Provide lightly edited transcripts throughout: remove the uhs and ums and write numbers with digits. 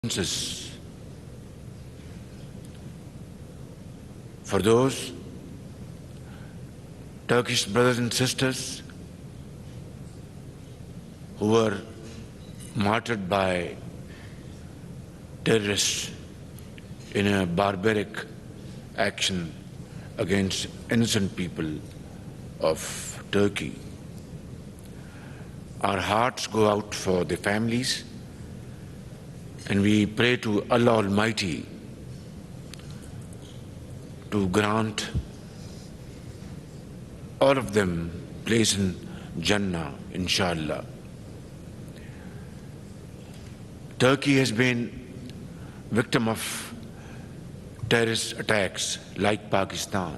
condolences for those Turkish brothers and sisters who were martyred by terrorists in a barbaric action against innocent people of Turkey. Our hearts go out for the families, and we pray to Allah Almighty to grant all of them place in Jannah, inshallah. Turkey has been victim of terrorist attacks like Pakistan,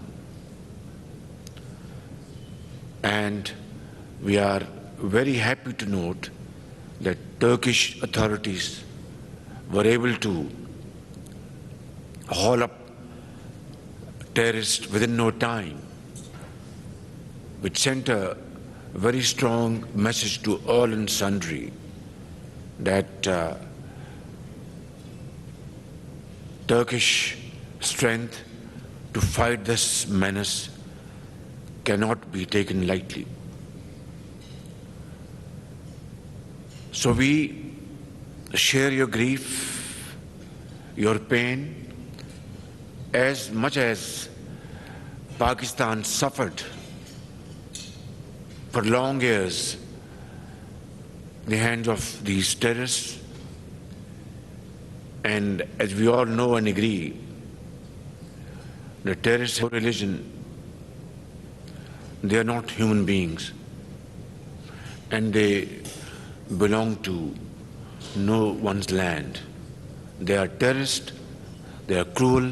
and we are very happy to note that Turkish authorities were able to haul up terrorists within no time, which sent a very strong message to all and sundry that Turkish strength to fight this menace cannot be taken lightly. So we share your grief, your pain, as much as Pakistan suffered for long years in the hands of these terrorists. And as we all know and agree, the terrorists have religion. They are not human beings, and they belong to no one's land. They are terrorists, they are cruel,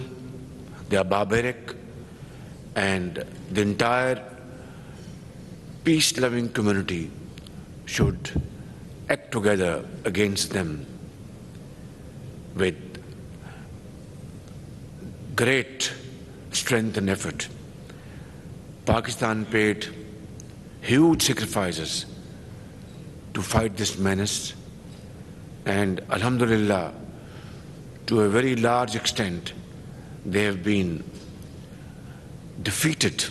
they are barbaric, and the entire peace-loving community should act together against them with great strength and effort. Pakistan paid huge sacrifices to fight this menace, and alhamdulillah, to a very large extent, they have been defeated.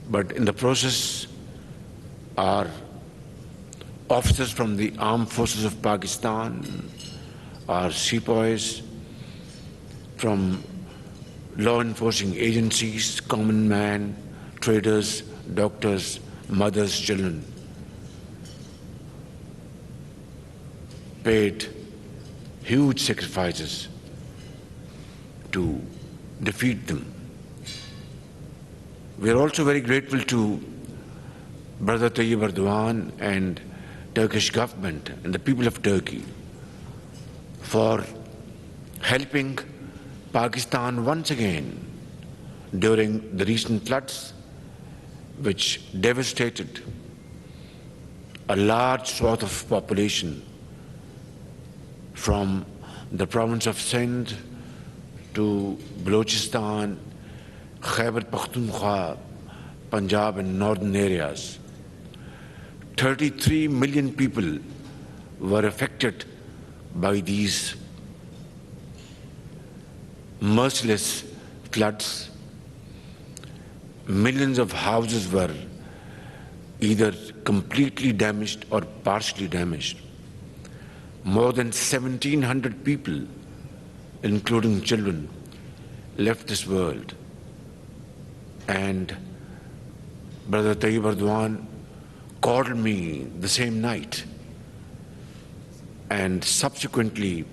But in the process, our officers from the armed forces of Pakistan, our sepoys from law enforcing agencies, common man, traders, doctors, mothers, children, paid huge sacrifices to defeat them. We are also very grateful to Brother Tayyip Erdogan and Turkish government and the people of Turkey for helping Pakistan once again during the recent floods, which devastated a large swath of population from the province of Sindh to Balochistan, Khyber Pakhtunkhwa, Punjab and northern areas. 33 million people were affected by these merciless floods. Millions of houses were either completely damaged or partially damaged. More than 1,700 people, including children, left this world. And Brother Tayyip Erdogan called me the same night, and subsequently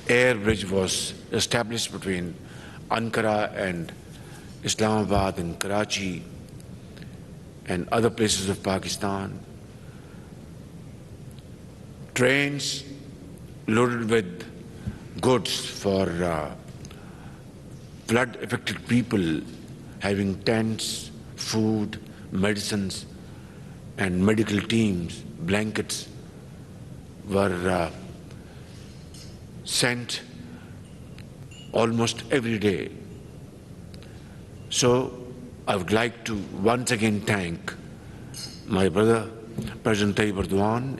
air bridge was established between Ankara and Islamabad and Karachi and other places of Pakistan. Trains loaded with goods for flood-affected people, having tents, food, medicines, and medical teams, blankets, were sent almost every day. So I would like to once again thank my brother, President Tayyip Erdogan,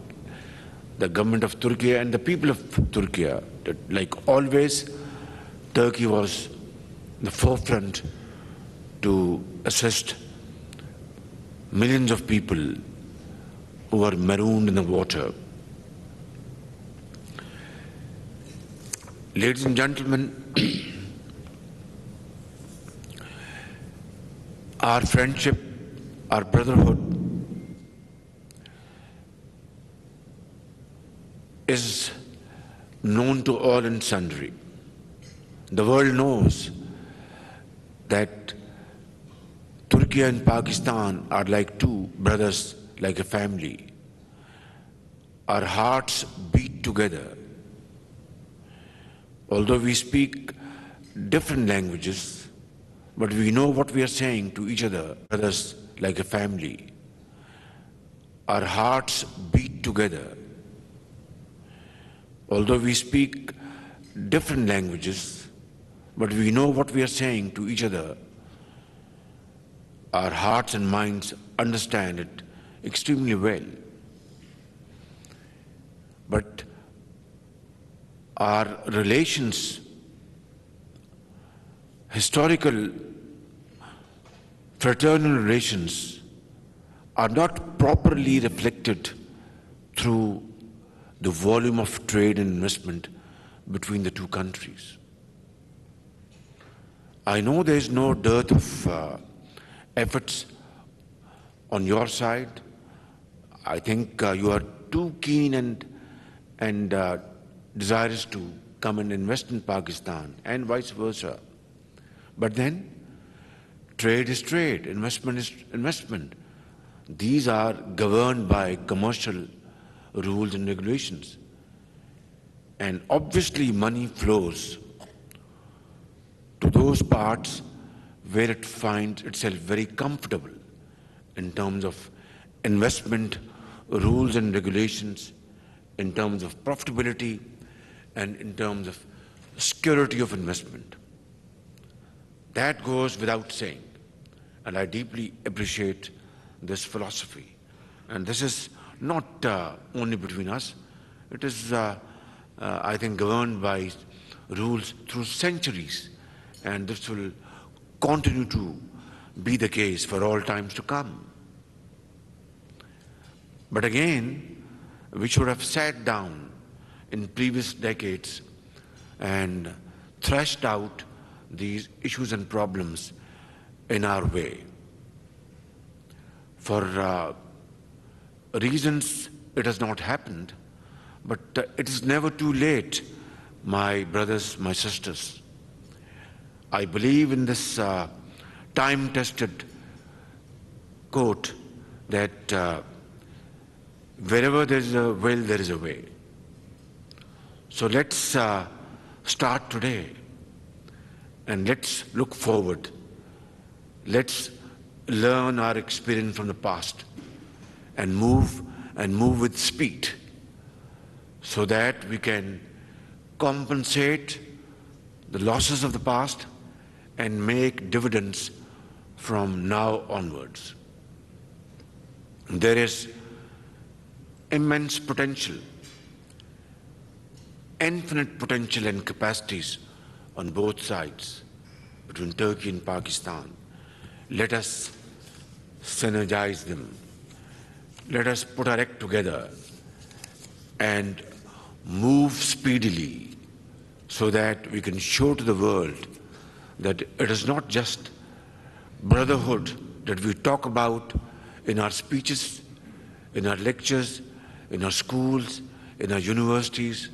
the government of Turkey and the people of Turkey. That, like always, Turkey was the forefront to assist millions of people who were marooned in the water. Ladies and gentlemen, our friendship, our brotherhood is known to all and sundry. The world knows that Turkey and Pakistan are like two brothers, like a family. Our hearts beat together. Although we speak different languages, but we know what we are saying to each other, brothers like a family. Our hearts beat together. Although we speak different languages, but we know what we are saying to each other, our hearts and minds understand it extremely well. But our relations, historical fraternal relations, are not properly reflected through the volume of trade and investment between the two countries. I know there is no dearth of efforts on your side. I think you are too keen and desirous to come and invest in Pakistan and vice versa. But then, trade is trade, investment is investment. These are governed by commercial rules and regulations. And obviously money flows to those parts where it finds itself very comfortable in terms of investment rules and regulations, in terms of profitability, and in terms of security of investment. That goes without saying, and I deeply appreciate this philosophy. And this is not only between us, it is, I think, governed by rules through centuries, and this will continue to be the case for all times to come. But again, we should have sat down in previous decades and thrashed out these issues and problems in our way. For reasons it has not happened, but it is never too late, my brothers, my sisters. I believe in this time-tested quote that wherever there is a will, there is a way. So let's start today and let's look forward. Let's learn our experience from the past and move with speed so that we can compensate the losses of the past and make dividends from now onwards. There is immense potential, infinite potential and capacities on both sides between Turkey and Pakistan. Let us synergize them. Let us put our act together and move speedily so that we can show to the world that it is not just brotherhood that we talk about in our speeches, in our lectures, in our schools, in our universities,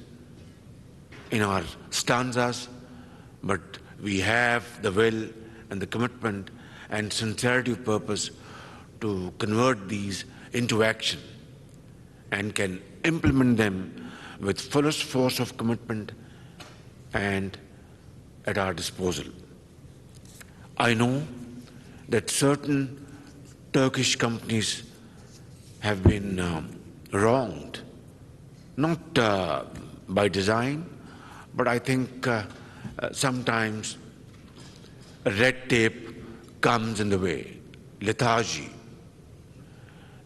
in our stanzas, but we have the will and the commitment and sincerity of purpose to convert these into action and can implement them with fullest force of commitment and at our disposal. I know that certain Turkish companies have been wronged, not by design, but I think sometimes red tape comes in the way, lethargy,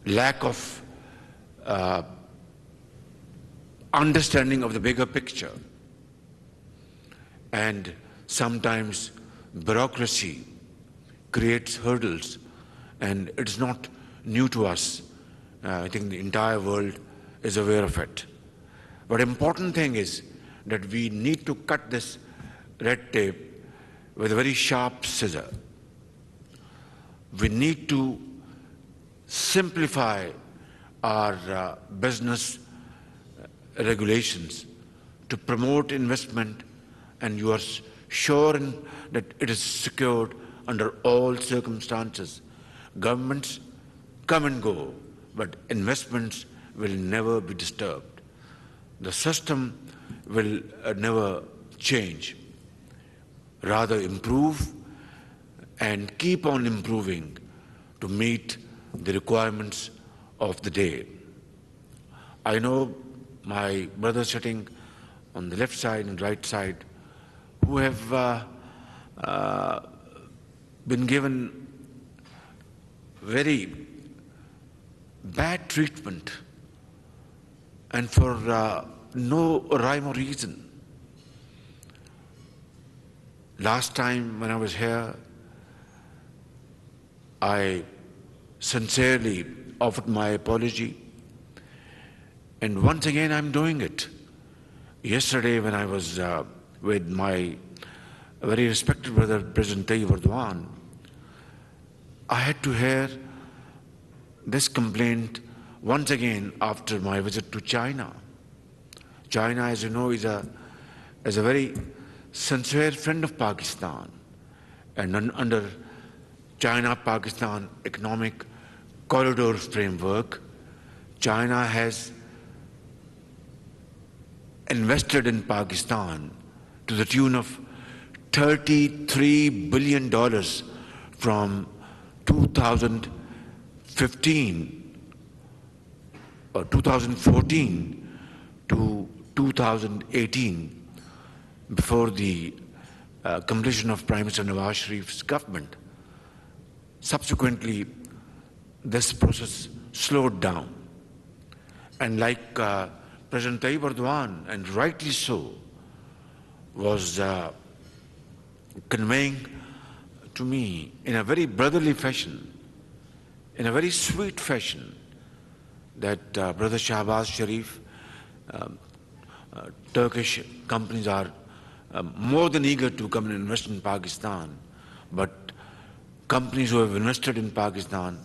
lack of understanding of the bigger picture. And sometimes bureaucracy creates hurdles, and it's not new to us. I think the entire world is aware of it. But important thing is that we need to cut this red tape with a very sharp scissor. We need to simplify our business regulations to promote investment, and you are sure that it is secured under all circumstances. Governments come and go, but investments will never be disturbed. The system will never change, rather improve and keep on improving to meet the requirements of the day. I know my brothers sitting on the left side and right side who have been given very bad treatment and for no rhyme or reason. Last time when I was here, I sincerely offered my apology, and once again I'm doing it. Yesterday when I was with my very respected brother, President Tayyip Erdogan, I had to hear this complaint once again after my visit to China. China, as you know, is a very sincere friend of Pakistan, and under China-Pakistan economic corridor framework, China has invested in Pakistan to the tune of $33 billion from 2015 or 2014 to 2018, before the completion of Prime Minister Nawaz Sharif's government. Subsequently, this process slowed down. And like President Tayyip Erdogan, and rightly so, was conveying to me in a very brotherly fashion, in a very sweet fashion, that Brother Shehbaz, Sharif, Turkish companies are more than eager to come and invest in Pakistan, but companies who have invested in Pakistan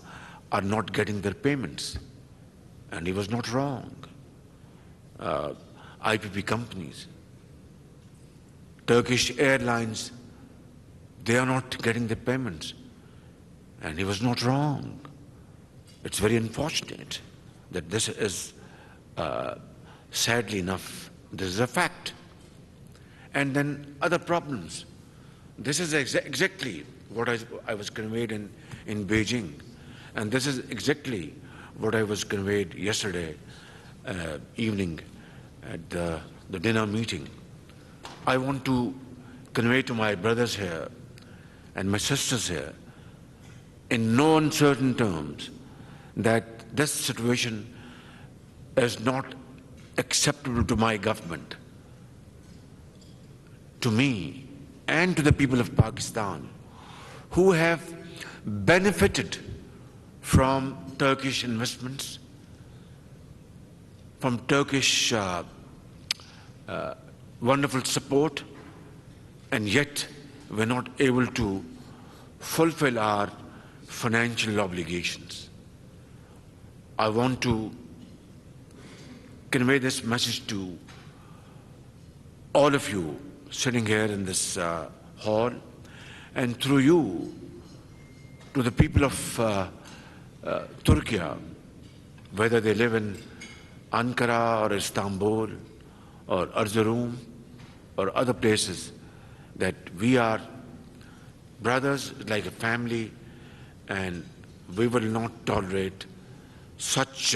are not getting their payments. And he was not wrong. IPP companies, Turkish airlines, they are not getting the payments. And he was not wrong. It's very unfortunate that this is, sadly enough, this is a fact. And then other problems. This is exactly what I was conveyed in Beijing. And this is exactly what I was conveyed yesterday evening at the dinner meeting. I want to convey to my brothers here and my sisters here in no uncertain terms that this situation is not acceptable to my government, to me, and to the people of Pakistan who have benefited from Turkish investments, from Turkish wonderful support, and yet we're not able to fulfill our financial obligations. I want to convey this message to all of you sitting here in this hall, and through you to the people of Turkey, whether they live in Ankara or Istanbul or Erzurum or other places, that we are brothers like a family, and we will not tolerate such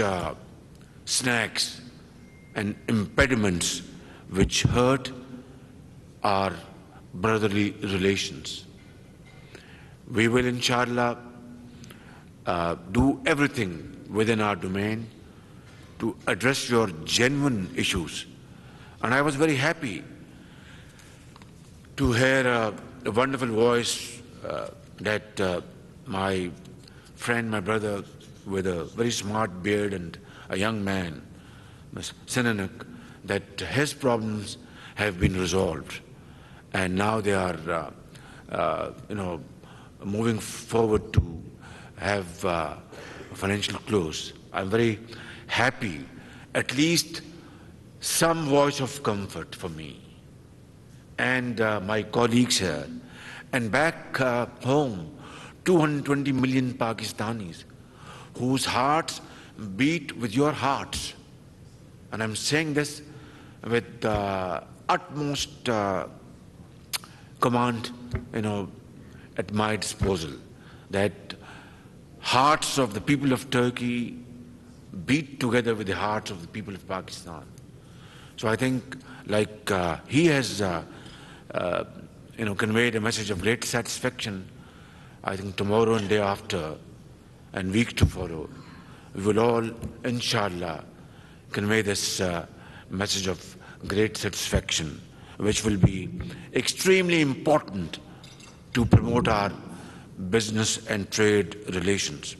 snags and impediments which hurt our brotherly relations. We will, inshallah, do everything within our domain to address your genuine issues. And I was very happy to hear a wonderful voice that my friend, my brother, with a very smart beard and a young man, Mr. Sinanak, that his problems have been resolved. And now they are, moving forward to have financial close. I'm very happy, at least some voice of comfort for me and my colleagues here. And back home, 220 million Pakistanis whose hearts beat with your hearts. And I'm saying this with utmost command, at my disposal, that hearts of the people of Turkey beat together with the hearts of the people of Pakistan. So I think, like he has, conveyed a message of great satisfaction, I think tomorrow and day after and week to follow, we will all, inshallah, convey this message of great satisfaction, which will be extremely important to promote our business and trade relations.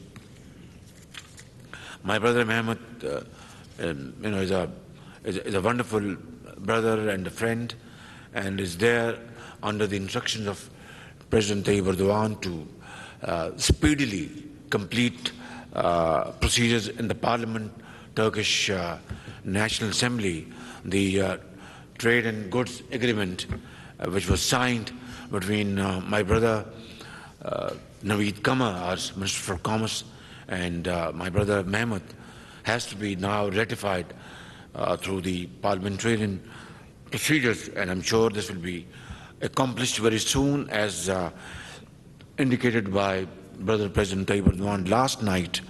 My brother Mehmet, is a wonderful brother and a friend, and is there under the instructions of President Tayyip Erdogan to speedily complete procedures in the Parliament, Turkish National Assembly, the trade and goods agreement, which was signed between my brother Naveed Kama, our Minister for Commerce, and my brother Mehmet, has to be now ratified through the parliamentarian procedures, and I'm sure this will be accomplished very soon, as indicated by Brother President Tayyip Erdogan last night,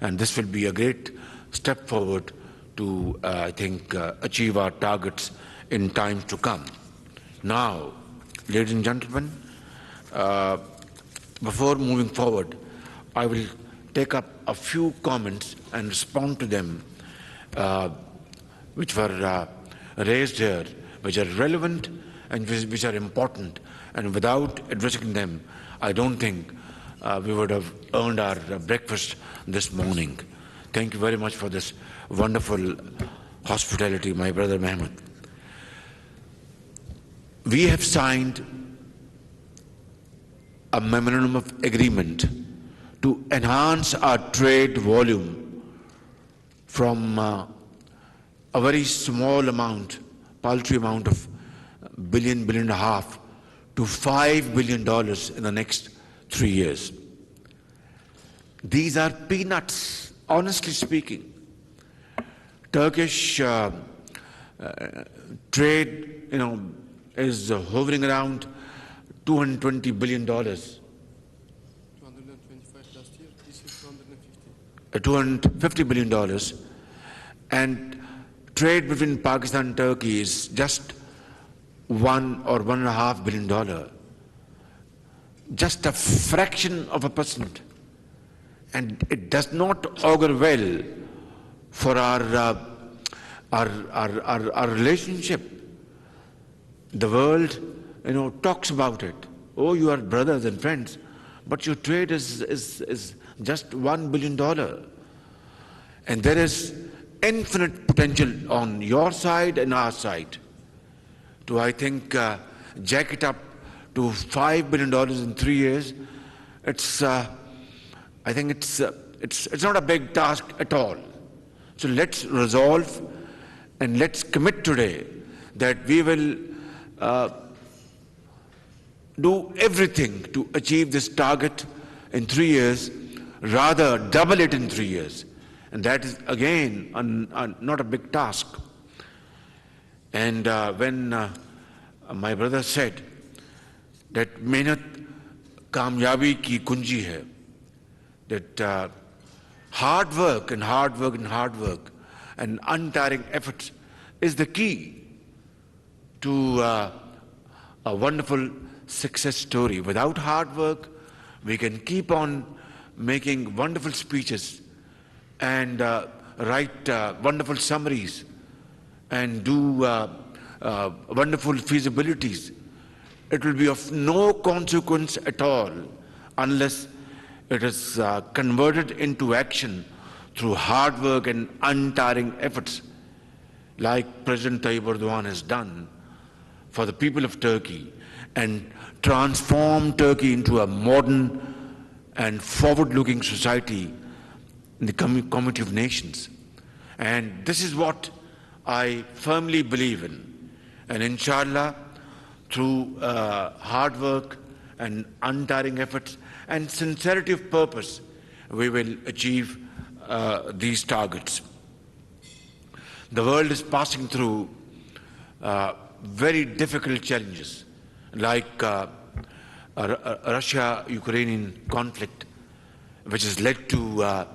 and this will be a great step forward to, I think, achieve our targets in time to come. Now, ladies and gentlemen, before moving forward, I will take up a few comments and respond to them which were raised here, which are relevant and which are important. And without addressing them, I don't think we would have earned our breakfast this morning. Thank you very much for this wonderful hospitality, my brother Mehmet. We have signed a memorandum of agreement to enhance our trade volume from a very small amount, paltry amount of billion and a half to $5 billion in the next 3 years. These are peanuts, honestly speaking. Turkish trade, is hovering around $220 billion. 225 last year, this is 250 $250 billion. And trade between Pakistan and Turkey is just $1 or $1.5 billion. Just a fraction of a percent. And it does not augur well for our relationship. The world, talks about it. Oh, you are brothers and friends, but your trade is just $1 billion. And there is infinite potential on your side and our side to, I think, jack it up to $5 billion in 3 years. It's, I think it's not a big task at all. So let's resolve and let's commit today that we will do everything to achieve this target in 3 years, rather double it in 3 years. And that is, again, not a big task. And when my brother said that mehnat kamyabi ki kunji hai, that hard work and hard work and hard work and untiring efforts is the key to a wonderful success story. Without hard work, we can keep on making wonderful speeches and write wonderful summaries and do wonderful feasibilities. It will be of no consequence at all unless it is converted into action through hard work and untiring efforts, like President Tayyip Erdogan has done for the people of Turkey and transform Turkey into a modern and forward-looking society in the community of nations. And this is what I firmly believe in. And inshallah, through hard work and untiring efforts and sincerity of purpose, we will achieve these targets. The world is passing through very difficult challenges, like Russia-Ukrainian conflict, which has led to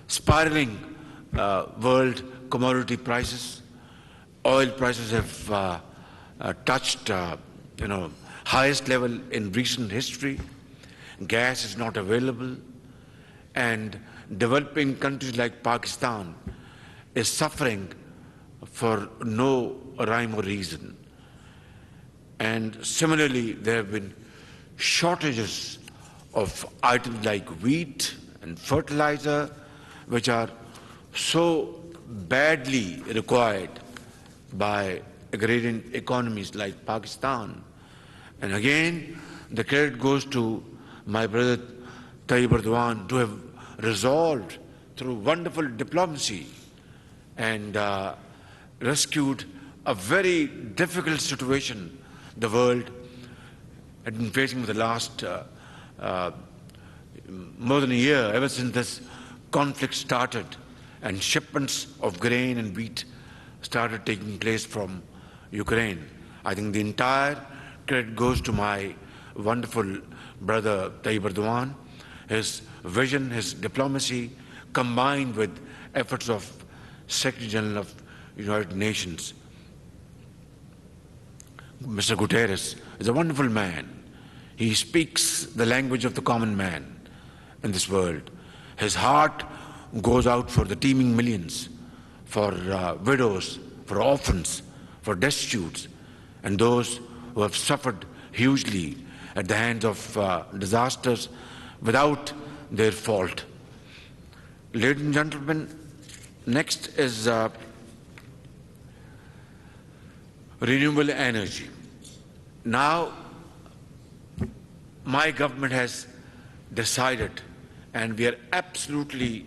spiraling world commodity prices. Oil prices have touched highest level in recent history. Gas is not available, and developing countries like Pakistan is suffering for no rhyme or reason. And similarly, there have been shortages of items like wheat and fertilizer, which are so badly required by agrarian economies like Pakistan. And again, the credit goes to my brother Tayyip Erdogan to have resolved through wonderful diplomacy and rescued a very difficult situation the world had been facing for the last more than a year, ever since this conflict started and shipments of grain and wheat started taking place from Ukraine. I think the entire credit goes to my wonderful brother Tayyip Erdogan, his vision, his diplomacy, combined with efforts of Secretary General of United Nations. Mr. Guterres is a wonderful man. He speaks the language of the common man in this world. His heart goes out for the teeming millions, for widows, for orphans, for destitutes, and those who have suffered hugely at the hands of disasters without their fault. Ladies and gentlemen, next is renewable energy. Now, my government has decided, and we are absolutely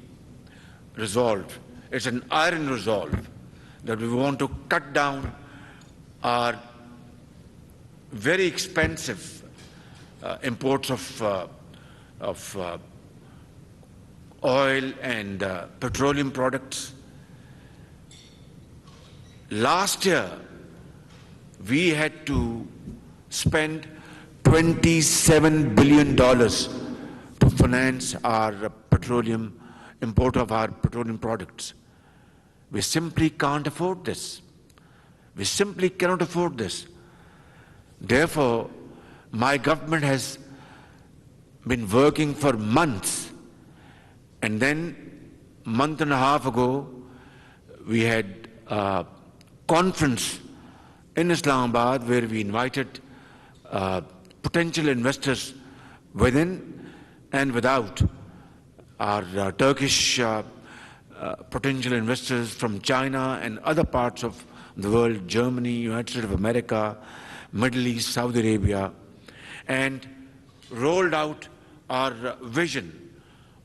resolved, it's an iron resolve, that we want to cut down our very expensive imports of oil and petroleum products. Last year, we had to spend $27 billion to finance our import of our petroleum products. We simply can't afford this. We simply cannot afford this. Therefore, my government has been working for months, and then a month and a half ago, we had a conference in Islamabad where we invited potential investors within and without, our Turkish potential investors from China and other parts of the world, Germany, United States of America, Middle East, Saudi Arabia, and rolled out our vision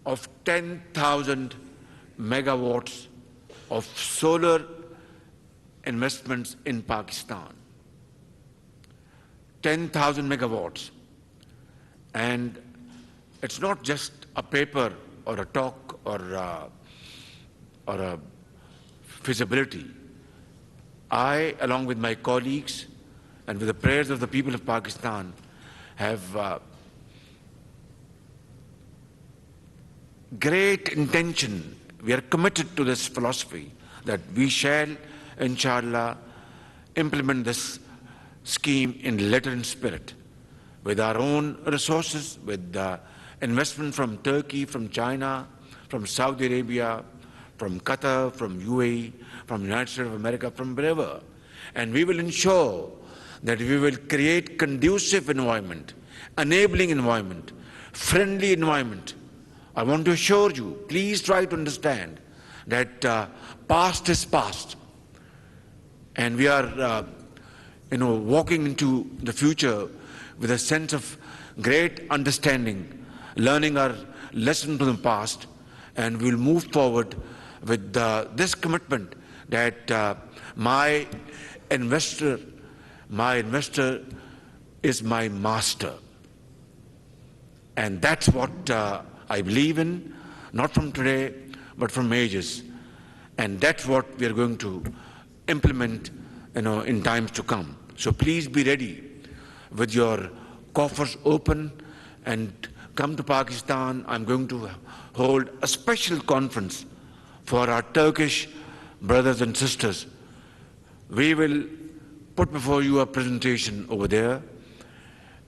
of 10,000 megawatts of solar investments in Pakistan. 10,000 megawatts. And it's not just a paper or a talk or a feasibility. I, along with my colleagues and with the prayers of the people of Pakistan, have great intention. We are committed to this philosophy that we shall, inshallah, implement this scheme in letter and spirit, with our own resources, with investment from Turkey, from China, from Saudi Arabia, from Qatar, from UAE, from United States of America, from wherever. And we will ensure that we will create conducive environment, enabling environment, friendly environment. I want to assure you, please try to understand that past is past. And we are walking into the future with a sense of great understanding, learning our lesson from the past, and we'll move forward with this commitment that my investor is my master. And that's what I believe in, not from today, but from ages. And that's what we are going to implement in times to come. So please be ready with your coffers open and come to Pakistan. I'm going to hold a special conference for our Turkish brothers and sisters. We will put before you a presentation over there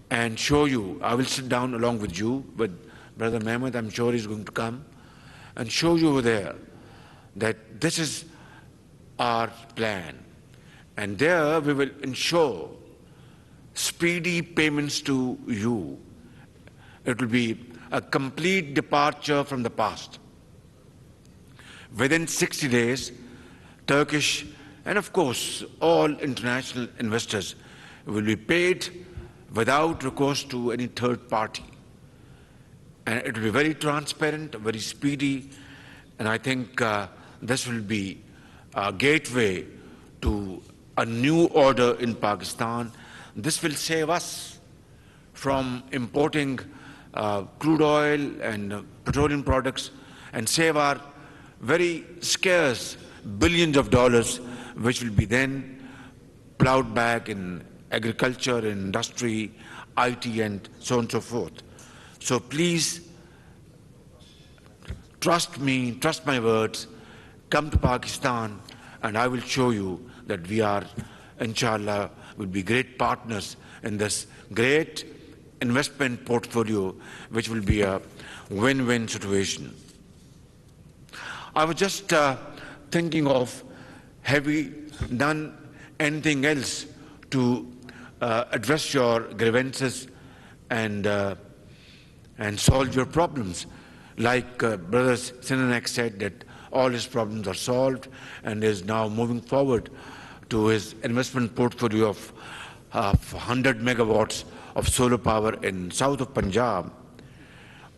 and show you. I will sit down along with you, with Brother Mehmet, I'm sure he's going to come, and show you over there that this is our plan. And there we will ensure speedy payments to you. It will be a complete departure from the past. Within 60 days, Turkish and of course all international investors will be paid without recourse to any third party. And it will be very transparent, very speedy, and I think this will be a gateway to a new order in Pakistan. This will save us from importing crude oil and petroleum products and save our very scarce billions of dollars, which will be then plowed back in agriculture, in industry, IT, and so on and so forth. So please, trust me, trust my words, come to Pakistan, and I will show you that we are, inshallah, will be great partners in this great investment portfolio, which will be a win-win situation. I was just thinking of, have we done anything else to address your grievances and solve your problems? Like Brother Sinanek said that all his problems are solved and is now moving forward to his investment portfolio of 100 megawatts of solar power in south of Punjab.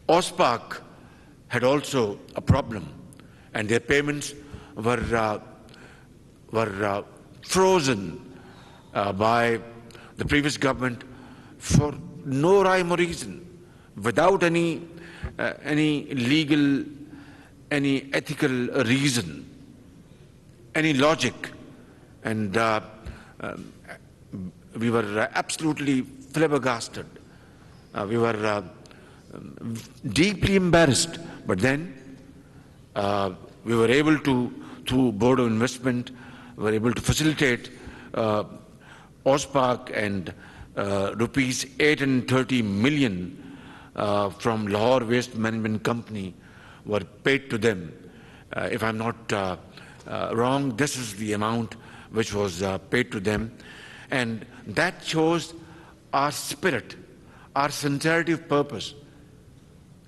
OSPAC had also a problem, and their payments were frozen by the previous government for no rhyme or reason, without any legal, any ethical reason, any logic. And we were absolutely flabbergasted. We were deeply embarrassed. But then we were able to, through Board of Investment, were able to facilitate OSPAC, and rupees 830 million from Lahore Waste Management Company were paid to them. If I'm not wrong, this is the amount which was paid to them. And that shows our spirit, our sincerity of purpose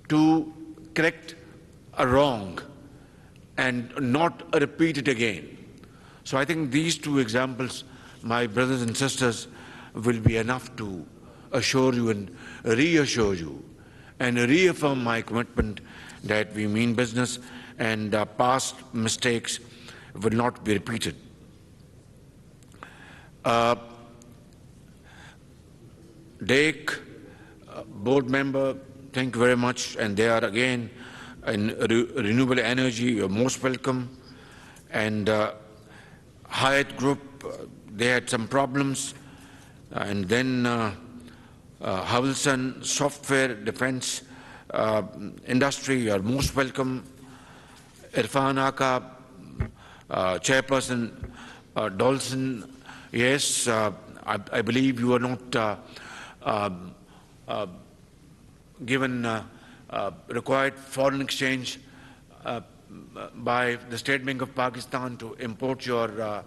to correct a wrong and not repeat it again. So I think these two examples, my brothers and sisters, will be enough to assure you and reassure you and reaffirm my commitment that we mean business and past mistakes will not be repeated. DAKE, board member, thank you very much. And they are again in renewable energy, you're most welcome. And Hyatt Group, they had some problems. And then Havelson Software Defense Industry, you are most welcome. Irfan Aka, Chairperson Dolson, yes, I believe you are not given required foreign exchange by the State Bank of Pakistan to import your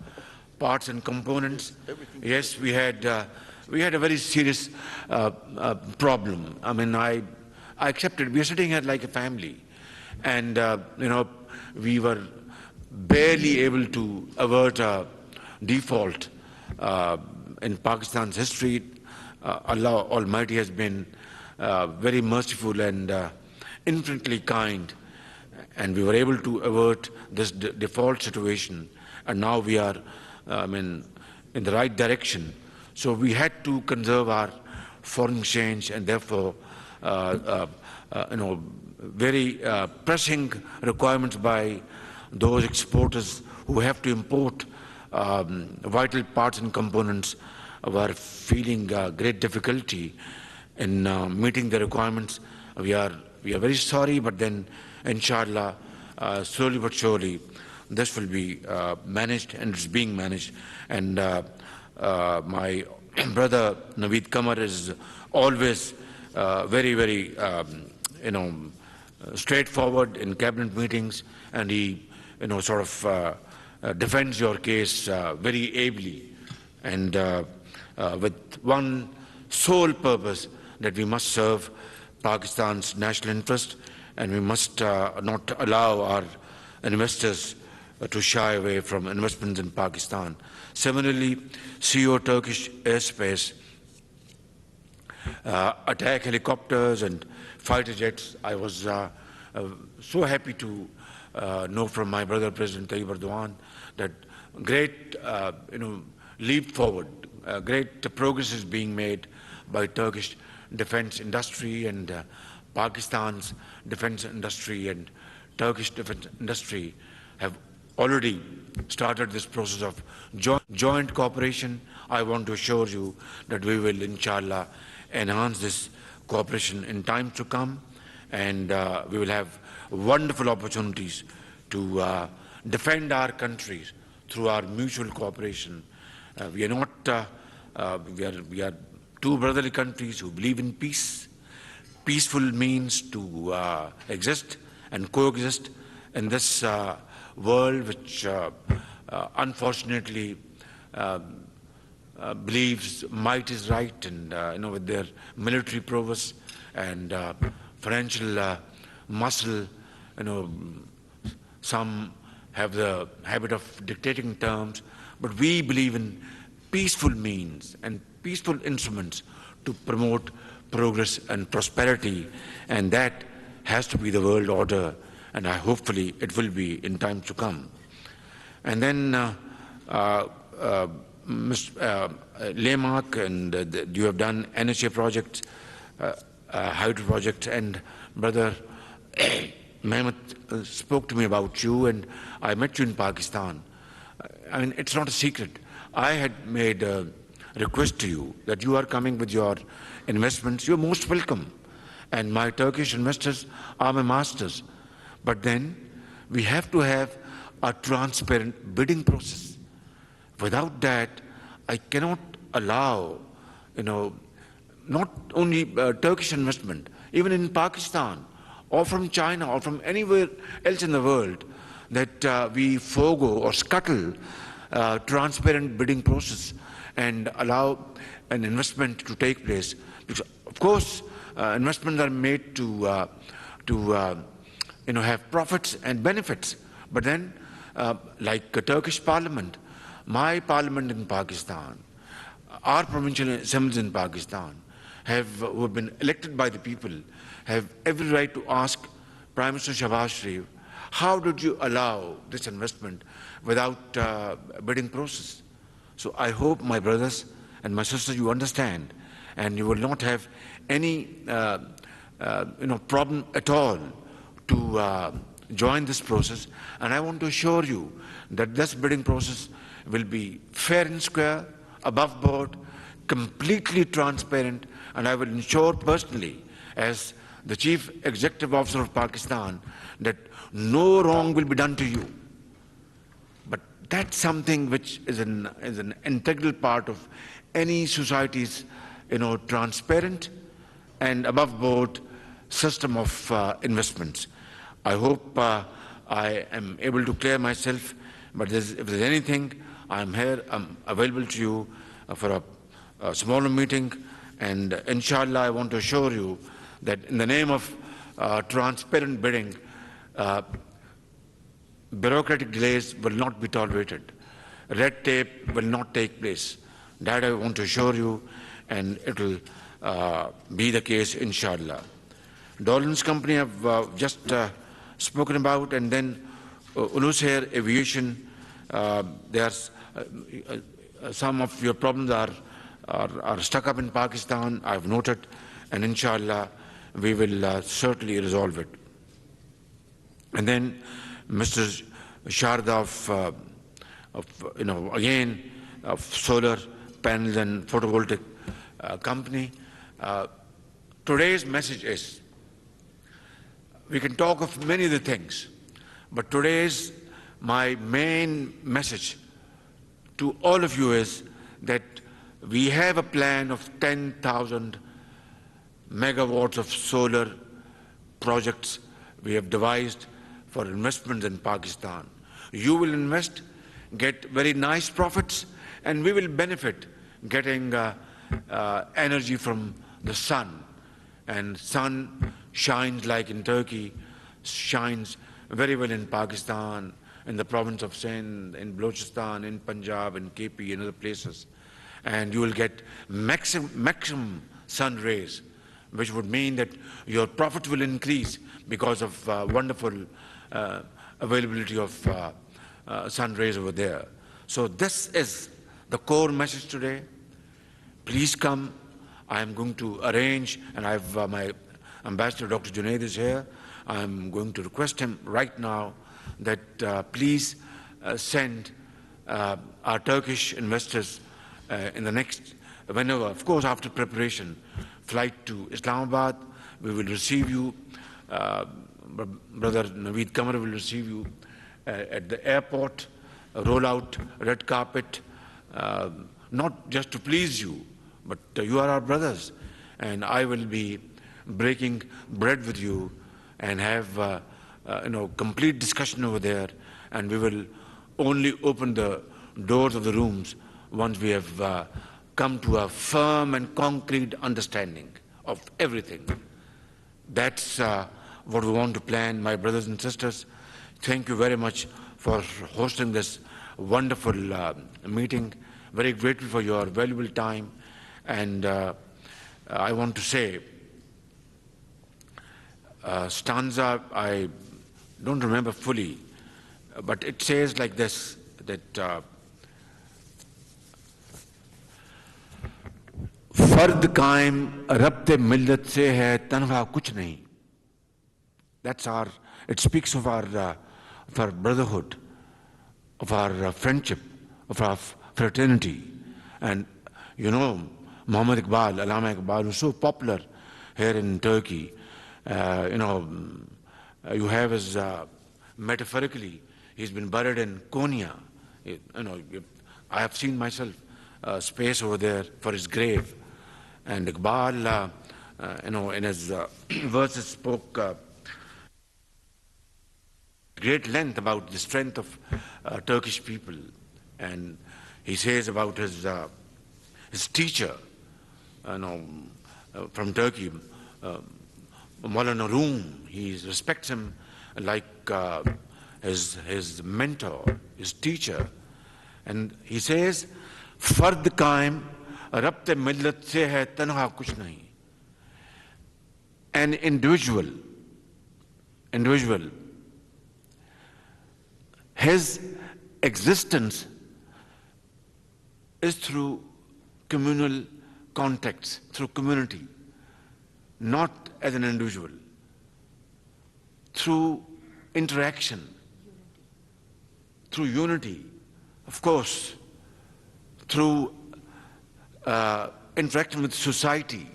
parts and components. Yes, we had a very serious problem. I mean, I accepted. We are sitting here like a family, and we were barely able to avert a default in Pakistan's history. Allah Almighty has been very merciful and infinitely kind, and we were able to avert this default situation, and now we are in the right direction. So we had to conserve our foreign exchange, and therefore very pressing requirements by those exporters who have to import vital parts and components were feeling great difficulty in meeting the requirements. We are very sorry, but then inshallah, slowly but surely, this will be managed, and it's being managed. And my brother Naveed Kamar is always very straightforward in cabinet meetings, and he sort of defends your case very ably, and with one sole purpose, that we must serve Pakistan's national interest, and we must not allow our investors to shy away from investments in Pakistan. Similarly, CEO Turkish airspace, attack helicopters and fighter jets. I was so happy to know from my brother President Tayyip Erdogan that great leap forward, great progress is being made by Turkish defense industry, and Pakistan's defense industry and Turkish defense industry have already started this process of joint cooperation. I want to assure you that we will, inshallah, enhance this cooperation in time to come, and we will have wonderful opportunities to defend our countries through our mutual cooperation. We are two brotherly countries who believe in peace. Peaceful means to exist and coexist in this world which unfortunately believes might is right, and with their military prowess and financial muscle, some have the habit of dictating terms, but we believe in peaceful means and peaceful instruments to promote progress and prosperity, and that has to be the world order, and hopefully it will be in time to come. And then Mr. Lemak, and you have done NHA projects, hydro projects, and Brother Mehmet spoke to me about you, and I met you in Pakistan. I mean, it's not a secret. I had made a request to you that you are coming with your investments. You're most welcome. And my Turkish investors are my masters. But then we have to have a transparent bidding process. Without that, I cannot allow, not only Turkish investment, even in Pakistan, or from China, or from anywhere else in the world, that we forego or scuttle transparent bidding process and allow an investment to take place. Because, of course, investments are made to have profits and benefits. But then, like a Turkish parliament, my parliament in Pakistan, our provincial assemblies in Pakistan, who have been elected by the people, have every right to ask Prime Minister Shehbaz Sharif, how did you allow this investment without bidding process? So I hope, my brothers and my sisters, you understand, and you will not have any problem at all to join this process. And I want to assure you that this bidding process will be fair and square, above board, completely transparent, and I will ensure personally, as the Chief Executive Officer of Pakistan, that no wrong will be done to you. But that's something which is an integral part of any society's transparent and above board system of investments. I hope I am able to clear myself, but if there's anything, I'm here, I'm available to you for a smaller meeting, and inshallah I want to assure you that in the name of transparent bidding, bureaucratic delays will not be tolerated. Red tape will not take place. That I want to assure you, and it will be the case, inshallah. Dolan's company I've just spoken about, and then Ulus Air Aviation. There's some of your problems are stuck up in Pakistan, I've noted, and inshallah we will certainly resolve it. And then Mr. Sharif again, of solar panels and photovoltaic company. Today's message is, we can talk of many other things, but my main message to all of you is that we have a plan of 10,000 megawatts of solar projects we have devised for investments in Pakistan. You will invest, get very nice profits, and we will benefit getting energy from the sun. And sun shines like in Turkey, shines very well in Pakistan, in the province of Sindh, in Balochistan, in Punjab, in KP, and other places. And you will get maximum sun rays, which would mean that your profit will increase because of wonderful availability of sun rays over there. So this is the core message today. Please come. I am going to arrange, and I have my ambassador, Dr. Junaid, is here. I am going to request him right now that please send our Turkish investors in the next, whenever, of course, after preparation, flight to Islamabad. We will receive you. Brother Naveed Kamar will receive you at the airport, roll out red carpet, not just to please you, but you are our brothers, and I will be breaking bread with you and have complete discussion over there, and we will only open the doors of the rooms once we have come to a firm and concrete understanding of everything. That's what we want to plan, my brothers and sisters. Thank you very much for hosting this wonderful meeting. Very grateful for your valuable time. And I want to say, stanza, I don't remember fully, but it says like this, that फर्द कायम रब्ते मिल्लत से है तन्हा कुछ नहीं. That's it speaks of our brotherhood, of our friendship, of our fraternity. And you know, Muhammad Iqbal, Allama Iqbal, was so popular here in Turkey. You have his, metaphorically, he's been buried in Konya. I have seen myself space over there for his grave. And Iqbal, in his verses spoke great length about the strength of Turkish people. And he says about his teacher, from Turkey, Maulana Room. He respects him like his mentor, his teacher. And he says, Fard kaim rabte millat se hai tanha kuch nahi. An individual, his existence is through communal contacts, through community, not as an individual, through interaction, through unity, of course, through interaction with society,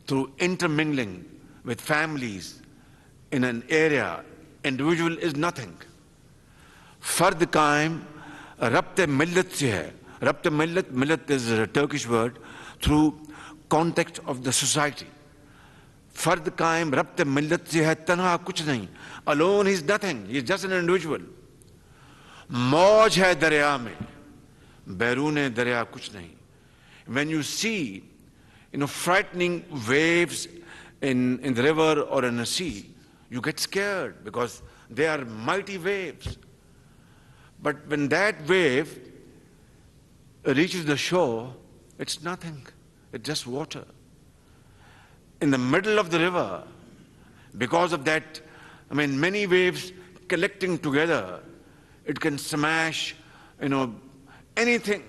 through intermingling with families in an area. Individual is nothing. Fard kaim rabte millat se hai. Rabte millat is a Turkish word, through context of the society. फर्द कायम रब्त मिल्लत से है, तन्हा कुछ नहीं. Alone he is nothing, he is just an individual. मौज है दरिया में, बैरूने दरिया कुछ नहीं. When you see, frightening waves in the river or in a sea, you get scared because they are mighty waves. But when that wave reaches the shore, it's nothing. It's just water. In the middle of the river, because of that, many waves collecting together, it can smash, anything.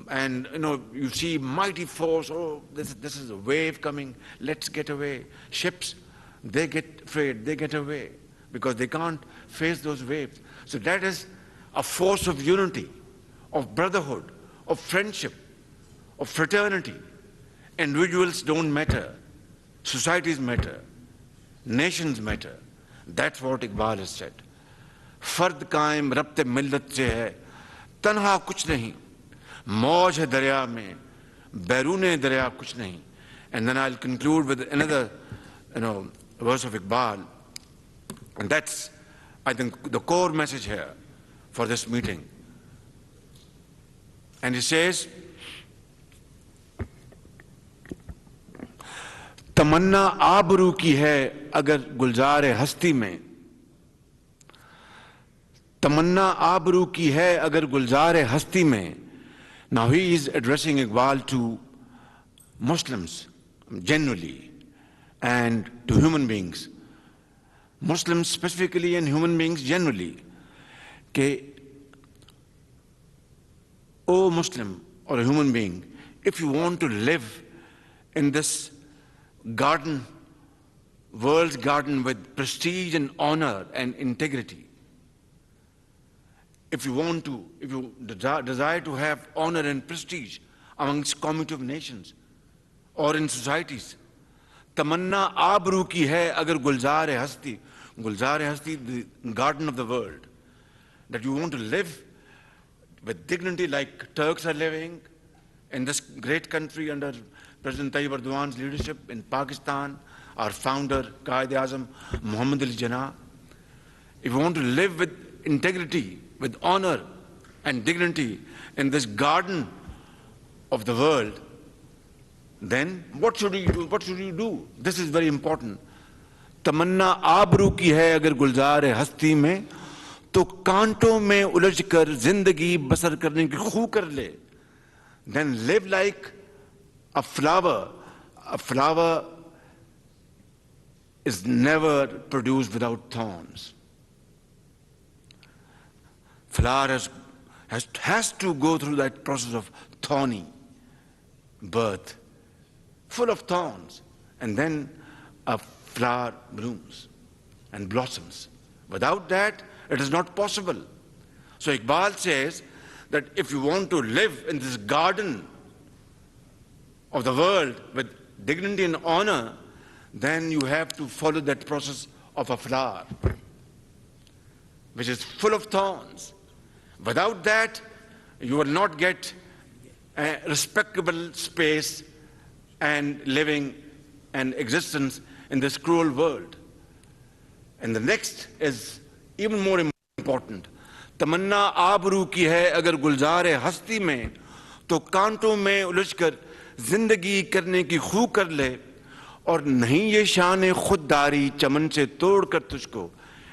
And, you see mighty force. Oh, this is a wave coming. Let's get away. Ships, they get afraid. They get away because they can't face those waves. So that is a force of unity, of brotherhood, of friendship, of fraternity. Individuals don't matter. Societies matter. Nations matter. That's what Iqbal has said. फर्द कायम रब्ते मिल्लत से है, तन्हा कुछ नहीं. मौज है दरिया में, बैरूने दरिया कुछ नहीं. And then I'll conclude with another, verse of Iqbal. And that's, I think, the core message here for this meeting. And he says, तमन्ना आबरू की है अगर गुलजार हस्ती में. तमन्ना आबरू की है अगर गुलजार हस्ती में. Now he is addressing Iqbal to Muslims generally and to human beings. Muslims specifically and human beings generally. Ke, O Muslim or a human being, if you want to live in this garden, world's garden with prestige and honor and integrity, if you desire to have honor and prestige amongst community of nations or in societies, tamanna abru ki hai agar gulzar hasti, the garden of the world, that you want to live with dignity like Turks are living in this great country under President Tayyip Erdogan's leadership, in Pakistan, our founder, Qaid-e-Azam, Muhammad Ali Jinnah. If you want to live with integrity, with honor and dignity in this garden of the world, then what should you do? What should you do? This is very important. Tamanna आबरू की है अगर गुलजार हस्ती में, तो कांटों में उलझकर जिंदगी बसर करने की खू कर ले. Then live like a flower. A flower is never produced without thorns. Flower has to go through that process of thorny birth, full of thorns, and then a flower blooms and blossoms. Without that, it is not possible. So Iqbal says that if you want to live in this garden of the world with dignity and honor, then you have to follow that process of a flower, which is full of thorns. Without that, you will not get a respectable space and living and existence in this cruel world. And the next is even more important. तमन्ना आबरू की है अगर गुलजार हस्ती में, तो कांटों में उलझकर जिंदगी करने की खू कर ले, और नहीं ये शान खुददारी चमन से तोड़ कर तुझको.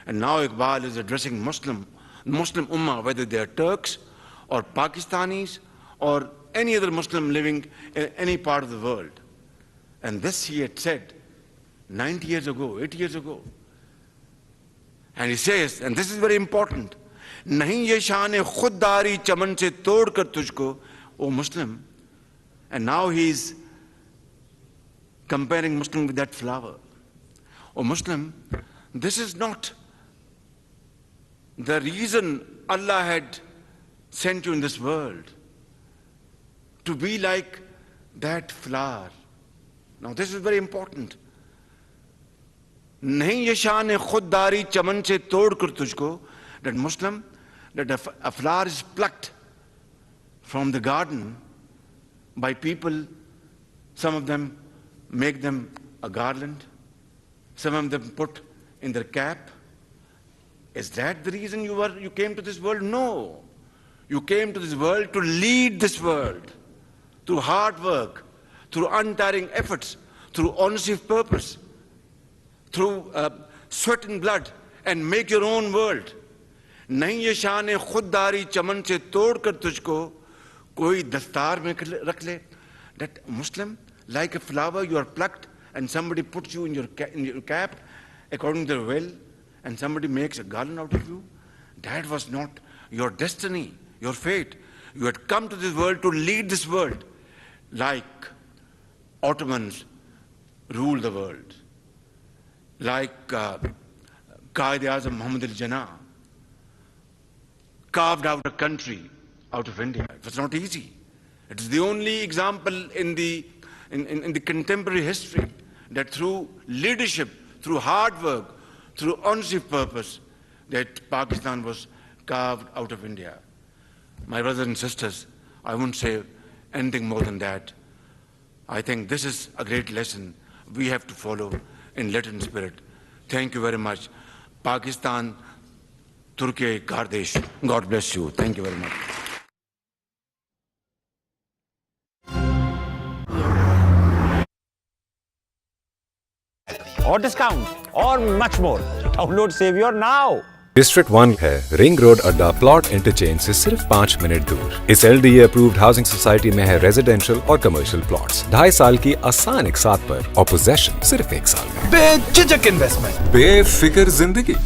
And now Iqbal is addressing Muslim Ummah, whether they are Turks or Pakistanis or any other Muslim living in any part of the world. And this he had said 90 years ago, 80 years ago. And he says, and this is very important, नहीं ये शान खुददारी चमन से तोड़ कर तुझको, O Muslim. And now he is comparing Muslim with that flower. O Muslim, this is not the reason Allah had sent you in this world, to be like that flower. Now this is very important. नहीं ये शान खुददारी चमन से तोड़ कर तुझको, that Muslim, that a flower is plucked from the garden by people. Some of them make them a garland. Some of them put in their cap. Is that the reason you came to this world? No. You came to this world to lead this world through hard work, through untiring efforts, through honesty of purpose, through sweat and blood, and make your own world. नहीं ये शान खुददारी चमन से तोड़कर तुझको कोई दस्तार में रख ले. That Muslim, like a flower, you are plucked, and somebody puts you in your cap according to their will, and somebody makes a garland out of you. That was not your destiny, your fate. You had come to this world to lead this world, like Ottomans ruled the world, like Qaid-e-Azam Muhammad al-Jinnah carved out a country out of India. It was not easy. It is the only example in the contemporary history that through leadership, through hard work, through honesty of purpose, that Pakistan was carved out of India. My brothers and sisters, I won't say anything more than that. I think this is a great lesson we have to follow in Latin spirit. Thank you very much. Pakistan, Turkey, Kardesh. God bless you. Thank you very much. Or discount, or much more. Download Savior now. District 1 है ring road अड्डा plot interchange से सिर्फ 5 minute दूर. इस LDA approved housing society में है residential और commercial plots 2.5 साल की आसान इकसात पर और पोजेशन सिर्फ 1 साल में. बेझिझक इन्वेस्टमेंट, बेफिक्र जिंदगी.